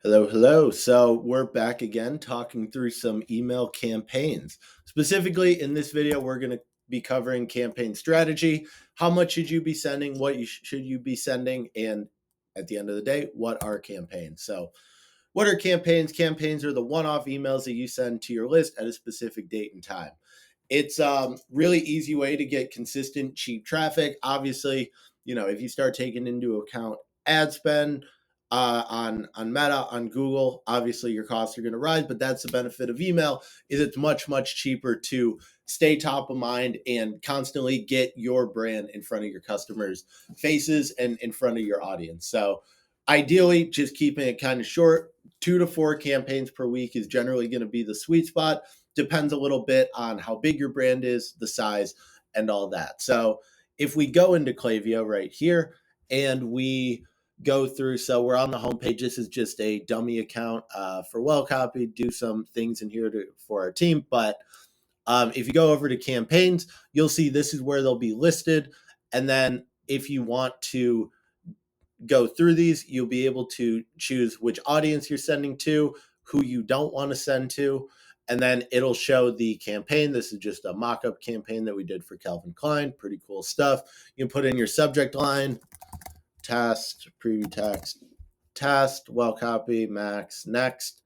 Hello, hello. So we're back again talking through some email campaigns. Specifically, in this video, we're going to be covering campaign strategy. How much should you be sending? Should you be sending? And at the end of the day, what are campaigns? So, what are campaigns? Campaigns are the one-off emails that you send to your list at a specific date and time. It's really easy way to get consistent, cheap traffic. Obviously, if you start taking into account ad spend on Meta, on Google, obviously your costs are going to rise. But that's the benefit of email is it's much cheaper to stay top of mind and constantly get your brand in front of your customers' faces and in front of your audience. So ideally, just keeping it kind of short. 2 to 4 campaigns per week is generally going to be the sweet spot. Depends a little bit on how big your brand is, the size, and all that. So if we go into Klaviyo right here and we go through, so we're on the homepage. This is just a dummy account for Well Copy. Do some things in here for our team. But if you go over to campaigns, you'll see this is where they'll be listed. And then if you want to go through these, you'll be able to choose which audience you're sending to, who you don't want to send to, and then it'll show the campaign. This is just a mock-up campaign that we did for Calvin Klein. Pretty cool stuff. You can put in your subject line, test, preview text, test, well copy, max, next.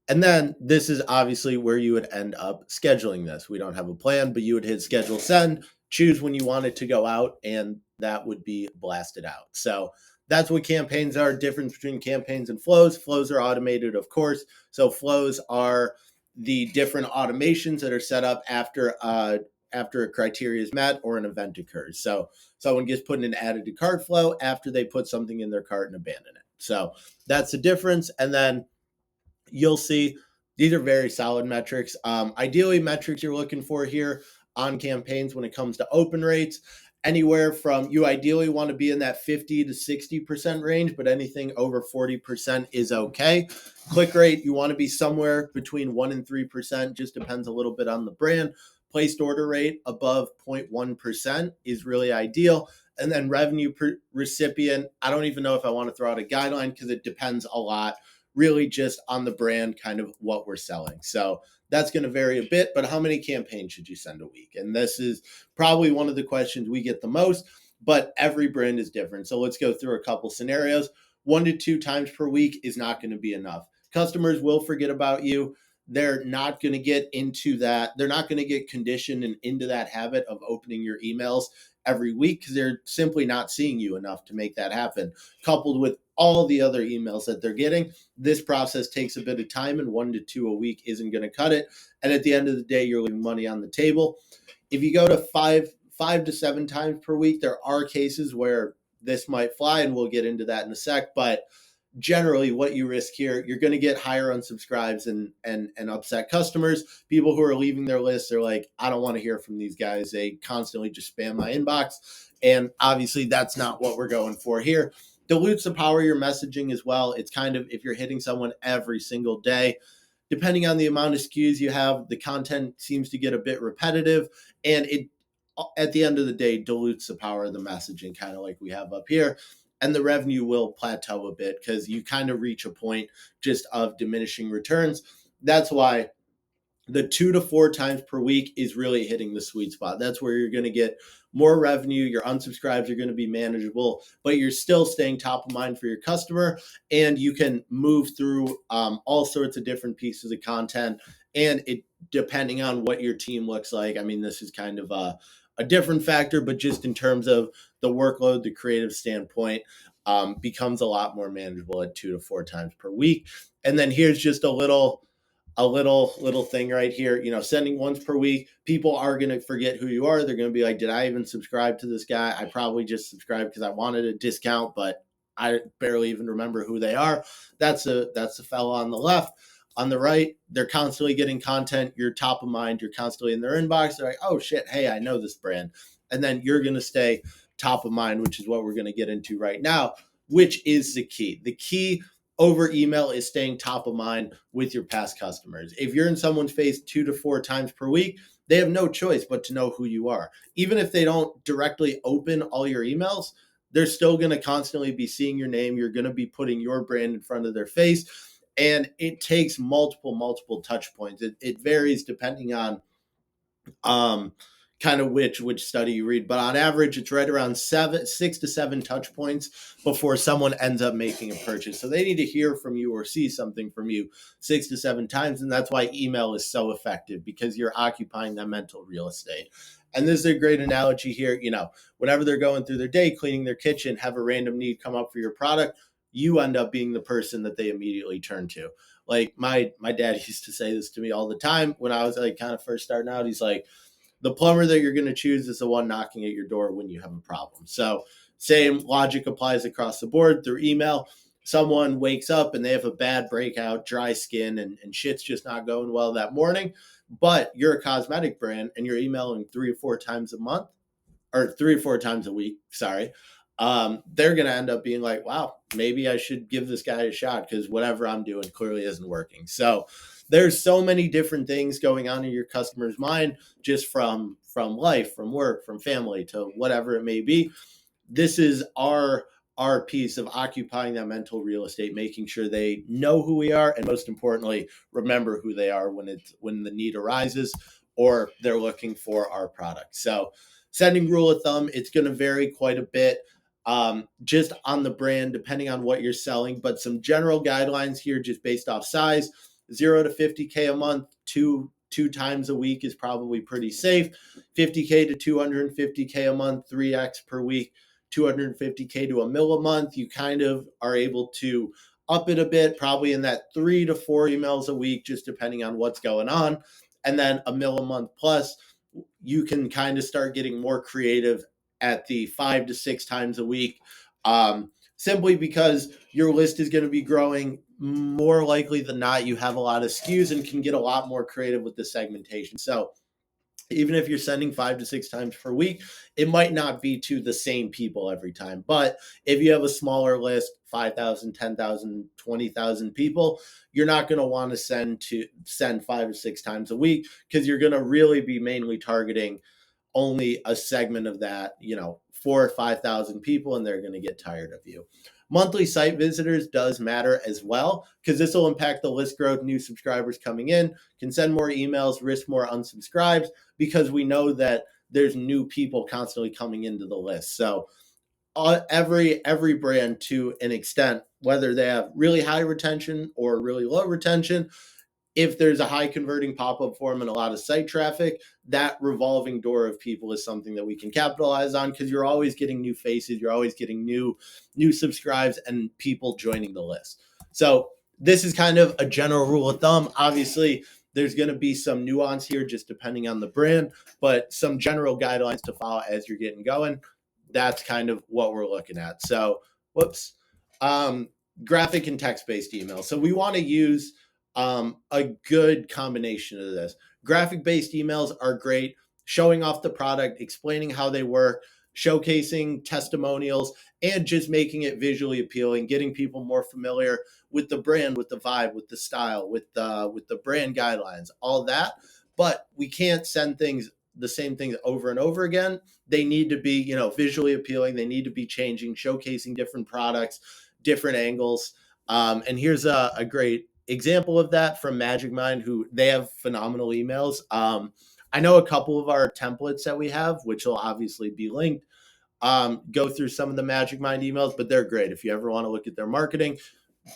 And then this is obviously where you would end up scheduling this. We don't have a plan, but you would hit schedule send, choose when you want it to go out, and that would be blasted out. So that's what campaigns are. Difference between campaigns and flows. Flows are automated, of course. So flows are the different automations that are set up after a criteria is met or an event occurs. So someone gets put in an added to cart flow after they put something in their cart and abandon it. So that's the difference. And then you'll see these are very solid metrics. Ideally, metrics you're looking for here on campaigns when it comes to open rates, anywhere from you ideally want to be in that 50 to 60% range, but anything over 40% is okay. Click rate, you want to be somewhere between 1 and 3%, just depends a little bit on the brand. Placed order rate above 0.1% is really ideal. And then revenue per recipient, I don't even know if I want to throw out a guideline because it depends a lot really just on the brand, kind of what we're selling. So that's going to vary a bit, but how many campaigns should you send a week? And this is probably one of the questions we get the most, but every brand is different. So let's go through a couple scenarios. 1 to 2 times per week is not going to be enough. Customers will forget about you. They're not going to get into that. They're not going to get conditioned and into that habit of opening your emails every week because they're simply not seeing you enough to make that happen. Coupled with all the other emails that they're getting, this process takes a bit of time, and 1 to 2 a week isn't going to cut it. And at the end of the day, you're leaving money on the table. If you go to 5 to 7 times per week, there are cases where this might fly, and we'll get into that in a sec. But generally what you risk here, you're going to get higher unsubscribes and upset customers. People who are leaving their lists, they're like, I don't want to hear from these guys. They constantly just spam my inbox. And obviously that's not what we're going for here. Dilutes the power of your messaging as well. It's kind of, if you're hitting someone every single day, depending on the amount of SKUs you have, the content seems to get a bit repetitive, and it at the end of the day dilutes the power of the messaging, kind of like we have up here. And the revenue will plateau a bit because you kind of reach a point just of diminishing returns. That's why the 2 to 4 times per week is really hitting the sweet spot. That's where you're going to get more revenue. Your unsubscribes are going to be manageable, but you're still staying top of mind for your customer, and you can move through all sorts of different pieces of content. And it, depending on what your team looks like, I mean, this is kind of a different factor, but just in terms of the workload, the creative standpoint, becomes a lot more manageable at 2 to 4 times per week. And then here's just a little thing right here. Sending once per week, people are going to forget who you are. They're going to be like, did I even subscribe to this guy? I probably just subscribed because I wanted a discount, but I barely even remember who they are. That's the fellow on the left. On the right, they're constantly getting content. You're top of mind. You're constantly in their inbox. They're like, oh shit, hey, I know this brand. And then you're going to stay top of mind, which is what we're going to get into right now, which is the key. The key over email is staying top of mind with your past customers. If you're in someone's face 2 to 4 times per week, they have no choice but to know who you are. Even if they don't directly open all your emails, they're still going to constantly be seeing your name. You're going to be putting your brand in front of their face. And it takes multiple touch points. It varies depending on kind of which study you read, but on average it's right around 6 to 7 touch points before someone ends up making a purchase. So they need to hear from you or see something from you 6 to 7 times. And that's why email is so effective, because you're occupying that mental real estate. And this is a great analogy here. Whenever they're going through their day, cleaning their kitchen, have a random need come up for your product, you end up being the person that they immediately turn to. Like my dad used to say this to me all the time when I was like kind of first starting out. He's like, the plumber that you're going to choose is the one knocking at your door when you have a problem. So same logic applies across the board through email. Someone wakes up and they have a bad breakout, dry skin, and shit's just not going well that morning, but you're a cosmetic brand and you're emailing 3 or 4 times a month, or 3 or 4 times a week, sorry. They're going to end up being like, wow, maybe I should give this guy a shot, because whatever I'm doing clearly isn't working. So there's so many different things going on in your customer's mind, just from life, from work, from family, to whatever it may be. This is our piece of occupying that mental real estate, making sure they know who we are, and most importantly, remember who they are when the need arises or they're looking for our product. So sending rule of thumb, it's going to vary quite a bit, just on the brand, depending on what you're selling. But some general guidelines here, just based off size: 0 to 50K a month, two times a week is probably pretty safe. 50K to 250K a month, 3x per week. 250K to a mil a month, you kind of are able to up it a bit, probably in that 3 to 4 emails a week, just depending on what's going on. And then a mil a month plus, you can kind of start getting more creative at the 5 to 6 times a week, simply because your list is going to be growing. More likely than not, you have a lot of SKUs and can get a lot more creative with the segmentation. So even if you're sending 5 to 6 times per week, it might not be to the same people every time. But if you have a smaller list, 5,000, 10,000, 20,000 people, you're not going to want to send 5 or 6 times a week, because you're going to really be mainly targeting only a segment of that, 4 or 5,000 people, and they're going to get tired of you. Monthly site visitors does matter as well, because this will impact the list growth. New subscribers coming in can send more emails, risk more unsubscribes, because we know that there's new people constantly coming into the list. So every brand, to an extent, whether they have really high retention or really low retention, if there's a high converting pop-up form and a lot of site traffic, that revolving door of people is something that we can capitalize on, because you're always getting new faces, you're always getting new subscribes and people joining the list. So this is kind of a general rule of thumb. Obviously, there's going to be some nuance here just depending on the brand, but some general guidelines to follow as you're getting going. That's kind of what we're looking at. So, graphic and text-based email. So we want to use a good combination of this. Graphic-based emails are great, showing off the product, explaining how they work, showcasing testimonials, and just making it visually appealing, getting people more familiar with the brand, with the vibe, with the style, with the brand guidelines, all that. But we can't send the same things over and over again. They need to be, visually appealing. They need to be changing, showcasing different products, different angles. And here's a great example of that from Magic Mind, who they have phenomenal emails. I know a couple of our templates that we have, which will obviously be linked, go through some of the Magic Mind emails, but they're great. If you ever want to look at their marketing,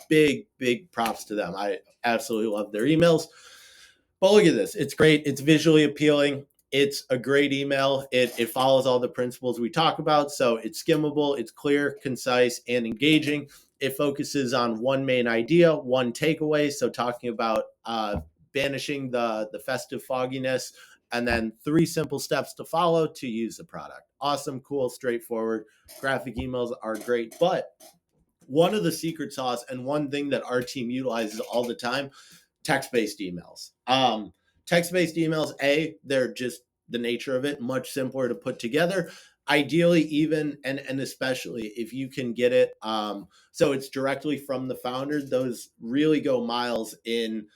big props to them. I absolutely love their emails. But look at this. It's great. It's visually appealing. It's a great email. It follows all the principles we talk about. So it's skimmable, it's clear, concise, and engaging. It focuses on one main idea, one takeaway. So talking about banishing the festive fogginess, and then 3 simple steps to follow to use the product. Awesome, cool, straightforward. Graphic emails are great. But one of the secret sauce, and one thing that our team utilizes all the time, text-based emails. Text-based emails, they're just the nature of it, much simpler to put together. Ideally, even and especially if you can get it, so it's directly from the founders, those really go miles in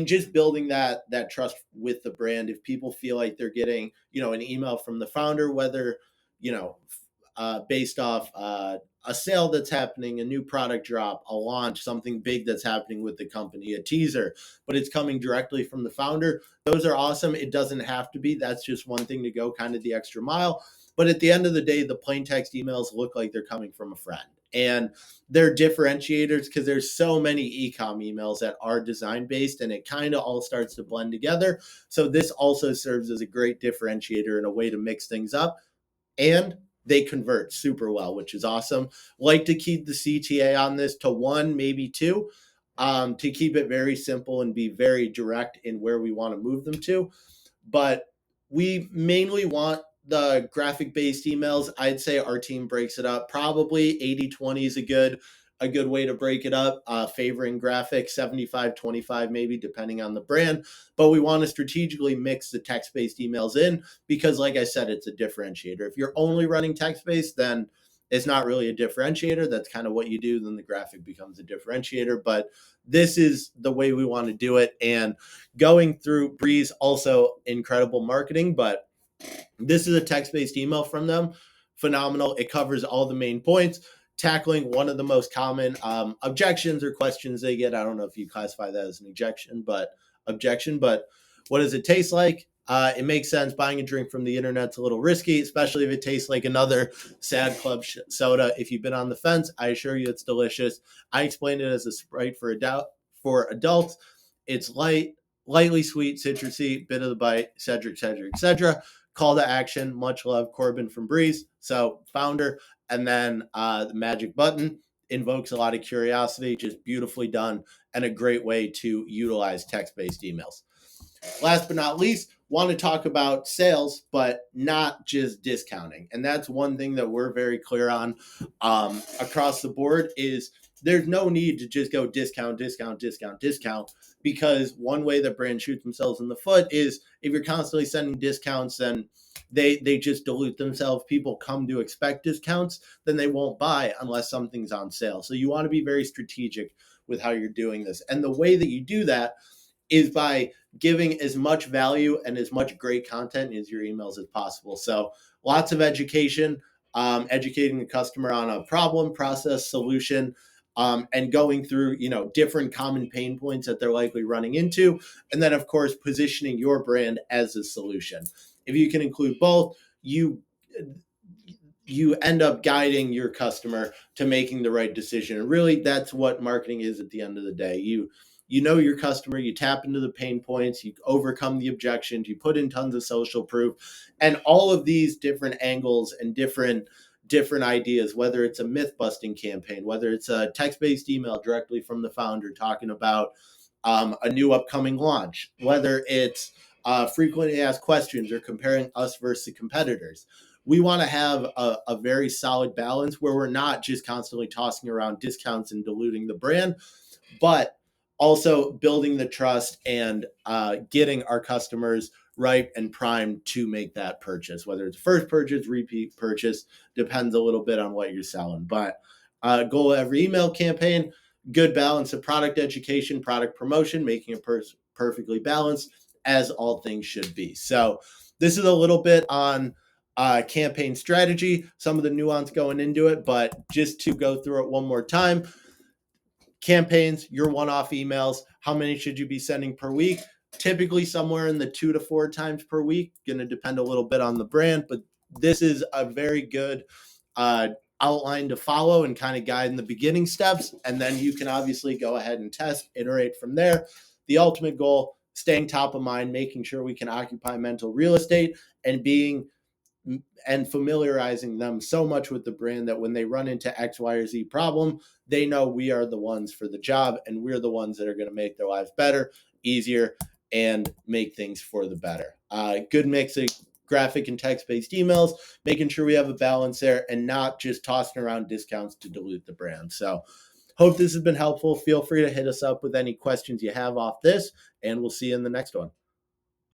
just building that trust with the brand. If people feel like they're getting, an email from the founder, whether, you know, based off a sale that's happening, a new product drop, a launch, something big that's happening with the company, a teaser, but it's coming directly from the founder. Those are awesome. It doesn't have to be. That's just one thing to go kind of the extra mile. But at the end of the day, the plain text emails look like they're coming from a friend. And they're differentiators because there's so many e-com emails that are design based, and it kind of all starts to blend together. So this also serves as a great differentiator and a way to mix things up. And they convert super well, which is awesome. Like to keep the CTA on this to 1, maybe 2, to keep it very simple and be very direct in where we want to move them to. But we mainly want the graphic based emails. I'd say our team breaks it up. Probably 80-20 is a good way to break it up, favoring graphic, 75-25 maybe, depending on the brand. But we want to strategically mix the text-based emails in because, like I said, it's a differentiator. If you're only running text-based, then it's not really a differentiator. That's kind of what you do. Then the graphic becomes a differentiator. But this is the way we want to do it. And going through Breeze, also incredible marketing, but this is a text-based email from them. Phenomenal. It covers all the main points, tackling one of the most common objections or questions they get. I don't know if you classify that as an objection, but what does it taste like? It makes sense. Buying a drink from the internet's a little risky, especially if it tastes like another Sad Club soda. If you've been on the fence, I assure you it's delicious. I explained it as a Sprite for adults. It's lightly sweet, citrusy, bit of the bite, etc. Call to action, much love, Corbin from Breeze. So founder, and then the magic button invokes a lot of curiosity, just beautifully done, and a great way to utilize text-based emails. Last but not least, want to talk about sales, but not just discounting. And that's one thing that we're very clear on across the board is there's no need to just go discount, because one way that brands shoot themselves in the foot is if you're constantly sending discounts, then they just dilute themselves. People come to expect discounts, then they won't buy unless something's on sale. So you want to be very strategic with how you're doing this. And the way that you do that is by giving as much value and as much great content in your emails as possible. So lots of education, educating the customer on a problem, process, solution, and going through, different common pain points that they're likely running into. And then, of course, positioning your brand as a solution. If you can include both, you end up guiding your customer to making the right decision. And really, that's what marketing is at the end of the day. You know your customer, you tap into the pain points, you overcome the objections, you put in tons of social proof, and all of these different angles and different ideas, whether it's a myth busting campaign, whether it's a text-based email directly from the founder talking about a new upcoming launch, whether it's frequently asked questions or comparing us versus competitors. We want to have a very solid balance where we're not just constantly tossing around discounts and diluting the brand, but also building the trust and getting our customers ripe and primed to make that purchase, whether it's first purchase, repeat purchase, depends a little bit on what you're selling. But goal of every email campaign, good balance of product education, product promotion, making it perfectly balanced, as all things should be. So this is a little bit on campaign strategy, some of the nuance going into it, but just to go through it one more time. Campaigns, your one-off emails, how many should you be sending per week? Typically somewhere in the 2 to 4 times per week. Going to depend a little bit on the brand, but this is a very good outline to follow and kind of guide in the beginning steps. And then you can obviously go ahead and test, iterate from there. The ultimate goal, staying top of mind, making sure we can occupy mental real estate and familiarizing them so much with the brand that when they run into X, Y, or Z problem, they know we are the ones for the job and we're the ones that are going to make their lives better, easier, and make things for the better. Good mix of graphic and text-based emails, making sure we have a balance there and not just tossing around discounts to dilute the brand. So hope this has been helpful. Feel free to hit us up with any questions you have off this, and we'll see you in the next one.